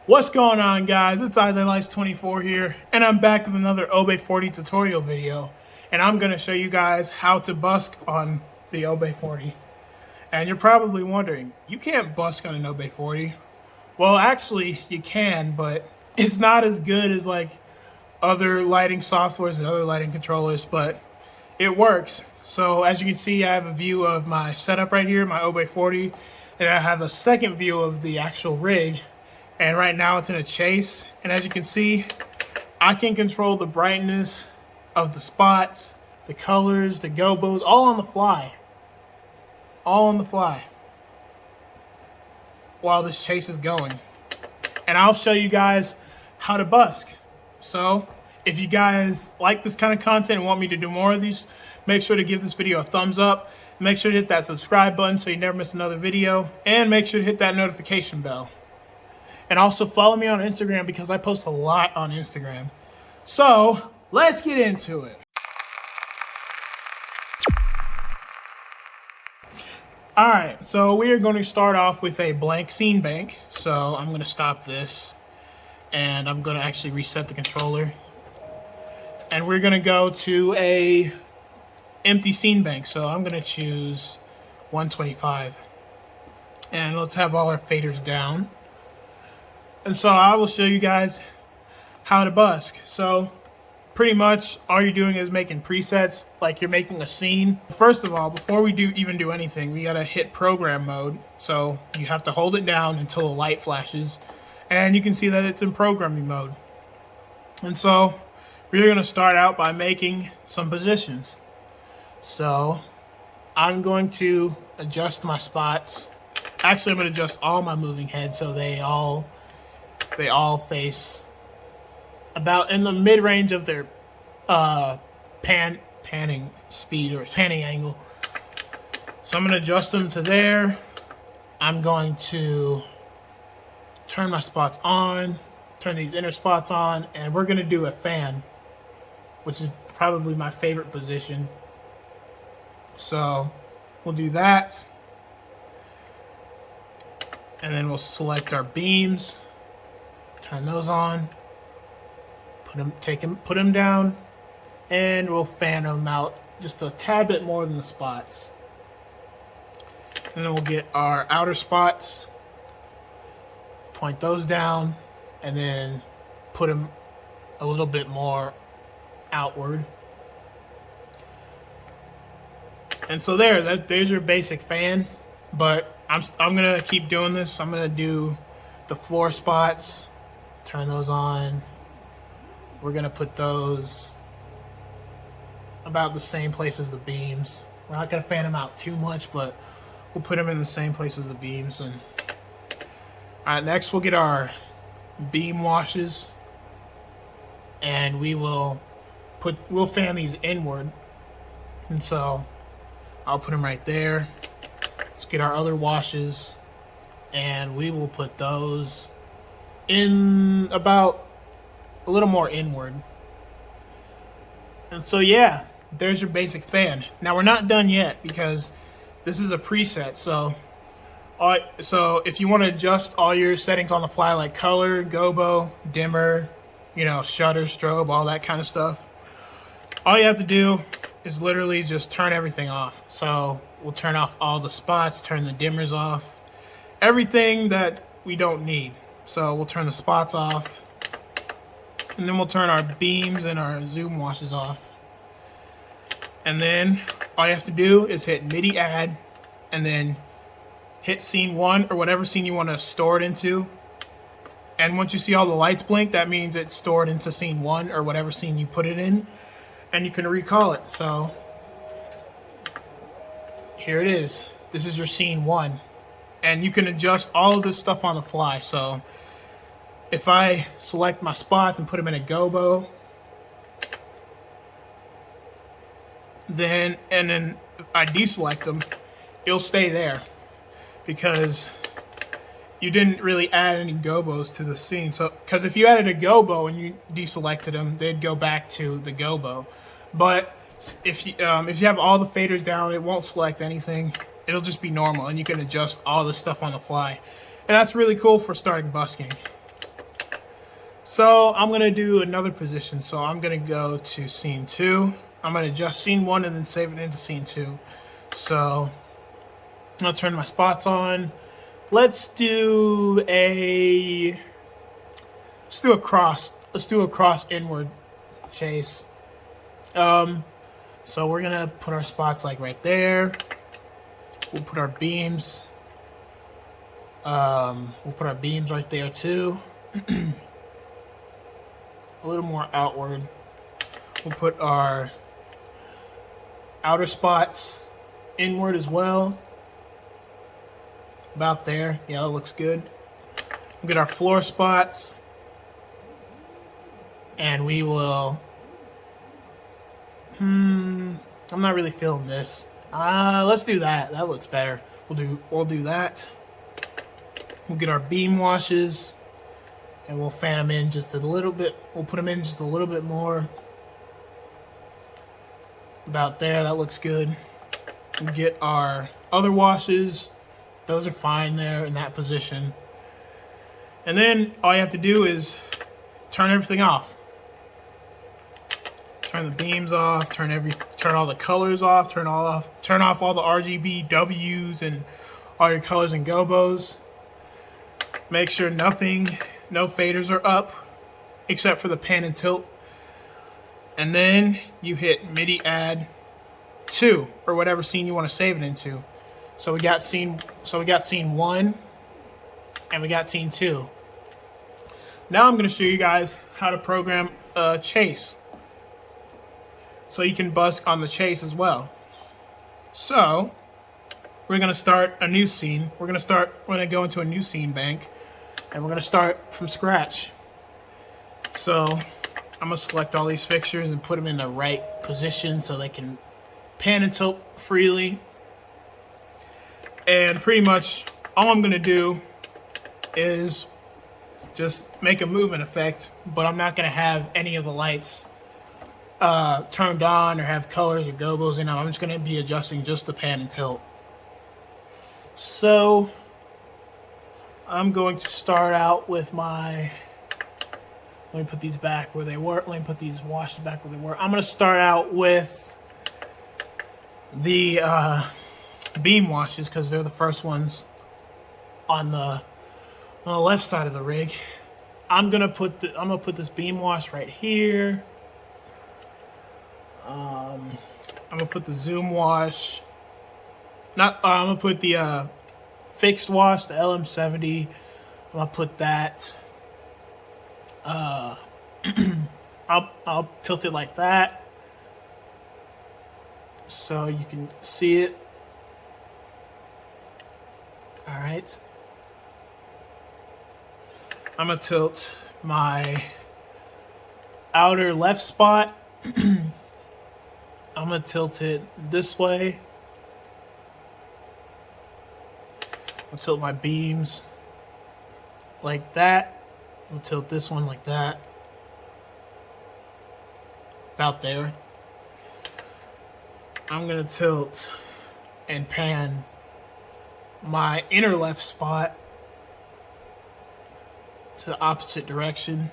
What's going on, guys? It's IsaiLights24 here, and I'm back with another Obey 40 tutorial video. And I'm going to show you guys how to busk on the Obey 40. And you're probably wondering, you can't busk on an Obey 40. Well, actually, you can, but it's not as good as like other lighting softwares and other lighting controllers, but it works. So as you can see, I have a view of my setup right here, my Obey 40, and I have a second view of the actual rig. And right now it's in a chase, and as you can see, I can control the brightness of the spots, the colors, the gobos, all on the fly. All on the fly while this chase is going. And I'll show you guys how to busk. So if you guys like this kind of content and want me to do more of these, make sure to give this video a thumbs up. Make sure to hit that subscribe button so you never miss another video, and make sure to hit that notification bell. And also follow me on Instagram because I post a lot on Instagram. So let's get into it. Alright, so we are going to start off with a blank scene bank. So I'm going to stop this and I'm going to actually reset the controller. And we're going to go to a empty scene bank. So I'm going to choose 125. And let's have all our faders down. And so I will show you guys how to busk. So pretty much all you're doing is making presets like you're making a scene. First of all, before we even do anything, we gotta hit program mode. So you have to hold it down until a light flashes, and you can see that it's in programming mode. And so we're gonna start out by making some positions. So I'm going to adjust my spots. Actually, I'm gonna adjust all my moving heads so they all face about in the mid-range of their panning speed or panning angle. So I'm going to adjust them to there. I'm going to turn my spots on, turn these inner spots on, and we're going to do a fan, which is probably my favorite position. So we'll do that. And then we'll select our beams. Turn those on, put them down, and we'll fan them out just a tad bit more than the spots. And then we'll get our outer spots, point those down, and then put them a little bit more outward. And so there's your basic fan, but I'm gonna keep doing this. I'm gonna do the floor spots. Turn those on. We're gonna put those about the same place as the beams. We're not gonna fan them out too much, but we'll put them in the same place as the beams. And all right, next we'll get our beam washes, and we'll fan these inward. And so I'll put them right there. Let's get our other washes, and we will put those in about a little more inward. And so yeah, there's your basic fan. Now we're not done yet because this is a preset. So if you want to adjust all your settings on the fly, like color, gobo, dimmer, shutter, strobe, all that kind of stuff, all you have to do is literally just turn everything off. So we'll turn off all the spots, turn the dimmers off, everything that we don't need. So we'll turn the spots off, and then we'll turn our beams and our zoom washes off. And then all you have to do is hit MIDI add, and then hit scene 1 or whatever scene you want to store it into. And once you see all the lights blink, that means it's stored into scene 1 or whatever scene you put it in, and you can recall it. So here it is. This is your scene 1. And you can adjust all of this stuff on the fly. So if I select my spots and put them in a gobo, then I deselect them, it'll stay there because you didn't really add any gobos to the scene. So, because if you added a gobo and you deselected them, they'd go back to the gobo. But if you have all the faders down, it won't select anything. It'll just be normal, and you can adjust all this stuff on the fly. And that's really cool for starting busking. So I'm going to do another position. So I'm going to go to scene 2. I'm going to adjust scene 1 and then save it into scene 2. So I'll turn my spots on. Let's do a cross. Let's do a cross inward chase. So we're going to put our spots like right there. We'll put our beams. We'll put our beams right there too. A little more outward. We'll put our outer spots inward as well. About there. Yeah, that looks good. We'll get our floor spots. And we will... I'm not really feeling this. Let's do that. That looks better. We'll do that. We'll get our beam washes. And we'll fan them in just a little bit. We'll put them in just a little bit more. About there, that looks good. We'll get our other washes. Those are fine there in that position. And then all you have to do is turn everything off. Turn the beams off, turn all the colors off, turn off all the RGB W's and all your colors and gobos. Make sure no faders are up, except for the pan and tilt. And then you hit MIDI add 2 or whatever scene you want to save it into. So we got scene 1 and we got scene 2. Now I'm going to show you guys how to program a chase, so you can busk on the chase as well. So we're going to start a new scene. We're going to go into a new scene bank. And we're going to start from scratch. So I'm going to select all these fixtures and put them in the right position so they can pan and tilt freely. And pretty much all I'm going to do is just make a movement effect, but I'm not going to have any of the lights turned on or have colors or gobos in them. I'm just going to be adjusting just the pan and tilt. So I'm going to start out with my... Let me put these back where they were. Let me put these washes back where they were. I'm going to start out with the beam washes because they're the first ones on the left side of the rig. I'm gonna put this beam wash right here. I'm gonna put the zoom wash. I'm gonna put the fixed wash, the LM70. I'm gonna put that. I'll tilt it like that so you can see it. All right. I'm gonna tilt my outer left spot. I'm gonna tilt it this way. I'll tilt my beams like that. I'll tilt this one like that. About there. I'm gonna tilt and pan my inner left spot to the opposite direction,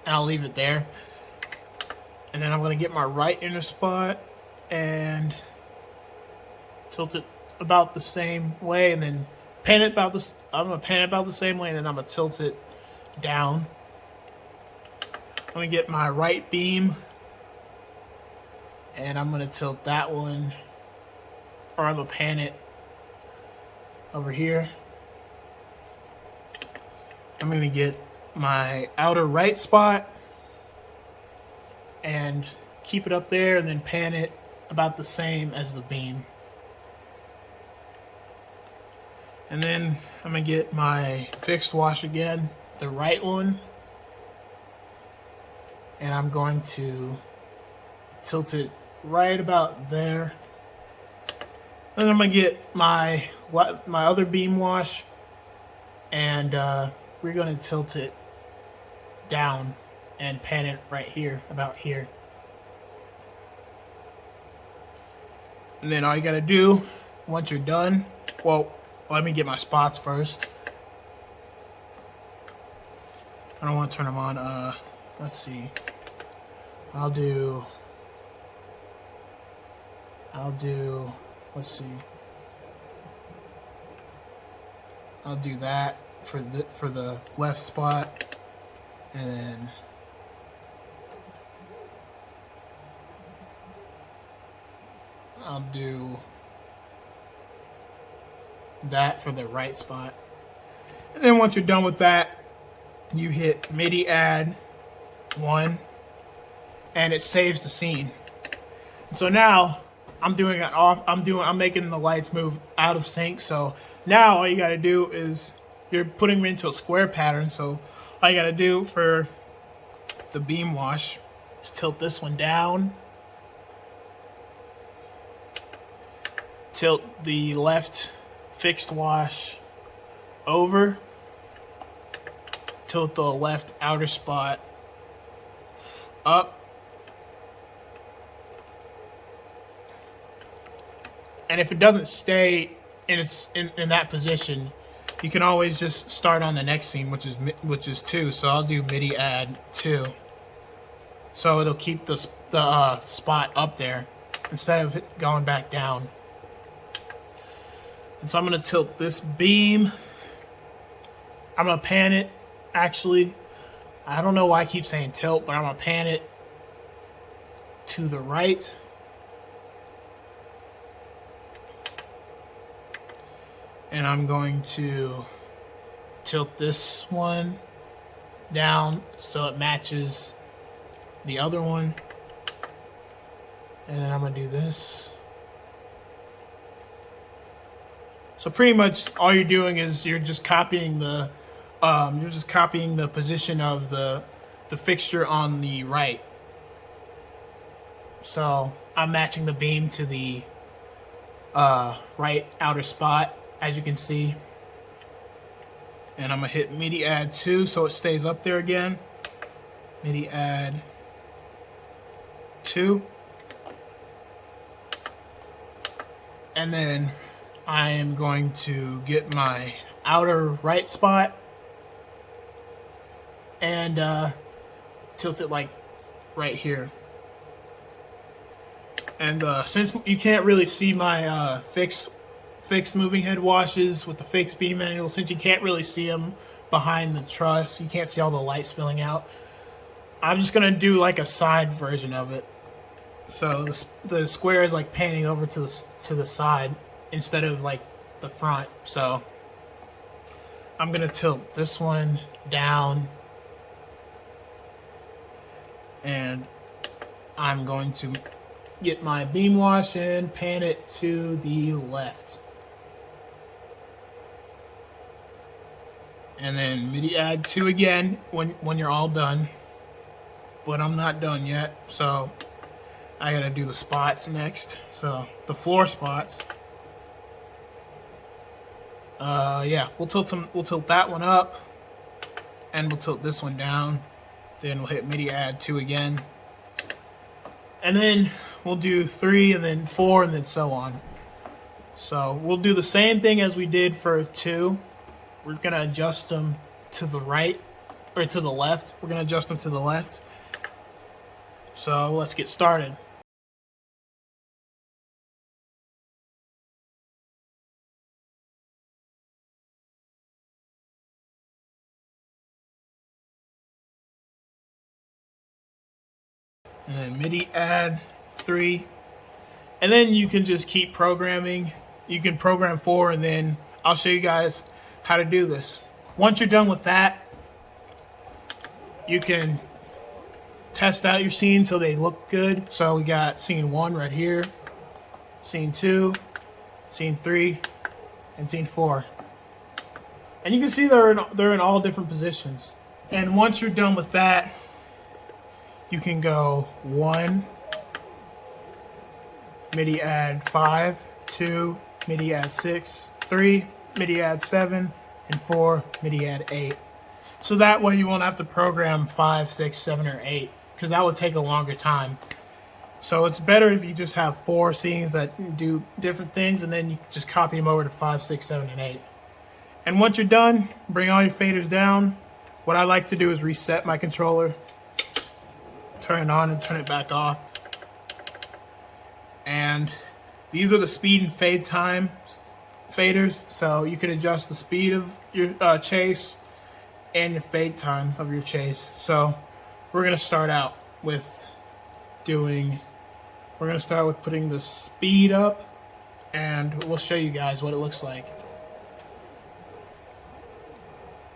and I'll leave it there. And then I'm gonna get my right inner spot and tilt it about the same way, and then pan it about this. I'm gonna pan it about the same way, and then I'm gonna tilt it down. I'm gonna get my right beam, and I'm gonna tilt that one, or I'm gonna pan it over here. I'm gonna get my outer right spot and keep it up there, and then pan it about the same as the beam. And then I'm gonna get my fixed wash again, the right one, and I'm going to tilt it right about there. Then I'm gonna get my other beam wash, and we're gonna tilt it down and pan it right here, about here. And then all you gotta do, once you're done, well, let me get my spots first. I don't want to turn them on. Let's see. I'll do, let's see. I'll do that for the left spot, and then I'll do that for the right spot. And then once you're done with that, you hit MIDI add 1, and it saves the scene. And so now I'm making the lights move out of sync. So now all you gotta do is you're putting them into a square pattern. So all you gotta do for the beam wash is tilt this one down, tilt the left fixed wash over, tilt the left outer spot up, and if it doesn't stay in that position, you can always just start on the next scene, which is 2. So I'll do MIDI add 2, so it'll keep the spot up there instead of it going back down. And so I'm gonna tilt this beam. I'm gonna pan it. Actually, I don't know why I keep saying tilt, but I'm gonna pan it to the right. And I'm going to tilt this one down so it matches the other one. And then I'm gonna do this. So pretty much all you're doing is you're just copying the position of the fixture on the right. So I'm matching the beam to the right outer spot, as you can see. And I'm gonna hit MIDI add 2 so it stays up there again. MIDI add 2. And then I am going to get my outer right spot and tilt it like right here. And since you can't really see my fixed moving head washes with the fixed beam angle, since you can't really see them behind the truss, you can't see all the lights filling out, I'm just gonna do like a side version of it. So the square is like panning over to the side instead of like the front. So I'm gonna tilt this one down, and I'm going to get my beam wash and pan it to the left. And then MIDI add 2 again when you're all done. But I'm not done yet, so I gotta do the spots next. So the floor spots. Yeah, we'll tilt that one up, and we'll tilt this one down. Then we'll hit MIDI add 2 again. And then we'll do 3 and then 4 and then so on. So we'll do the same thing as we did for 2. We're gonna adjust them to the right, or to the left. We're gonna adjust them to the left. So let's get started. And then MIDI add 3. And then you can just keep programming. You can program 4, and then I'll show you guys how to do this. Once you're done with that, you can test out your scenes so they look good. So we got scene 1 right here, scene 2, scene 3, and scene 4. And you can see they're in all different positions. And once you're done with that, you can go 1, MIDI add 5, 2, MIDI add 6, 3, MIDI add 7, and 4, MIDI add 8. So that way you won't have to program 5, 6, 7, or 8, because that would take a longer time. So it's better if you just have 4 scenes that do different things, and then you just copy them over to 5, 6, 7, and 8. And once you're done, bring all your faders down, what I like to do is reset my controller, turn it on and turn it back off. And these are the speed and fade time faders, so you can adjust the speed of your chase and your fade time of your chase. So we're gonna start out with putting the speed up, and we'll show you guys what it looks like.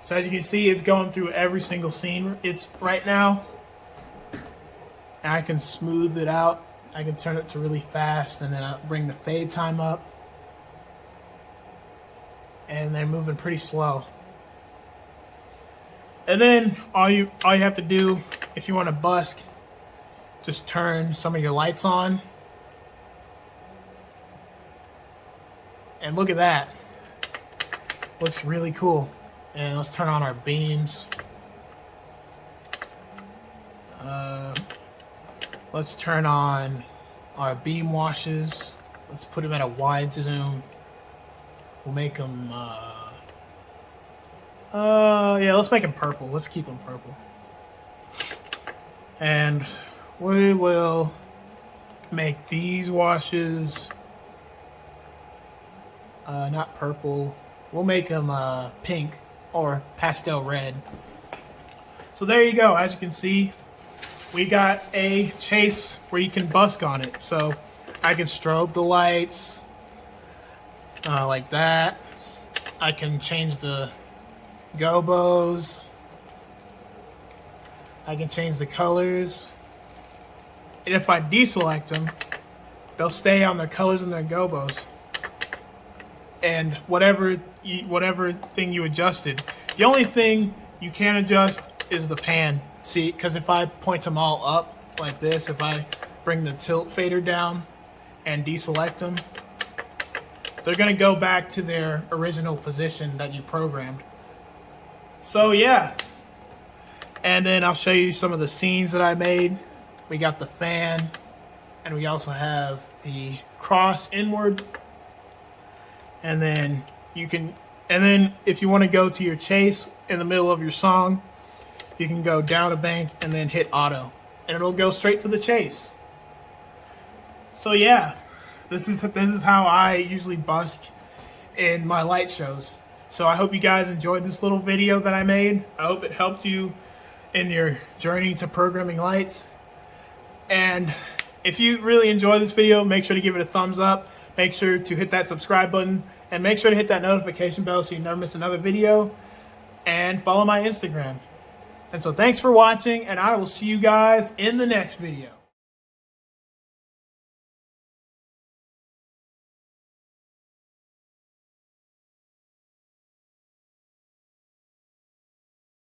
So as you can see, it's going through every single scene it's right now. And I can smooth it out. I can turn it to really fast, and then I'll bring the fade time up. And they're moving pretty slow. And then all you have to do, if you want to busk, just turn some of your lights on. And look at that. Looks really cool. And let's turn on our beams. Let's turn on our beam washes. Let's put them at a wide zoom. We'll make them, yeah, let's make them purple. Let's keep them purple. And we will make these washes, not purple. We'll make them pink or pastel red. So there you go. As you can see, we got a chase where you can busk on it. So I can strobe the lights like that. I can change the gobos. I can change the colors. And if I deselect them, they'll stay on their colors and their gobos. And whatever thing you adjusted. The only thing you can adjust is the pan. See, because if I point them all up like this, if I bring the tilt fader down and deselect them, they're going to go back to their original position that you programmed. So yeah. And then I'll show you some of the scenes that I made. We got the fan, and we also have the cross inward. And then if you want to go to your chase in the middle of your song, you can go down a bank and then hit auto, and it'll go straight to the chase. So yeah, this is how I usually busk in my light shows. So I hope you guys enjoyed this little video that I made. I hope it helped you in your journey to programming lights. And if you really enjoyed this video, make sure to give it a thumbs up. Make sure to hit that subscribe button, and make sure to hit that notification bell so you never miss another video. And follow my Instagram. And so thanks for watching, and I will see you guys in the next video.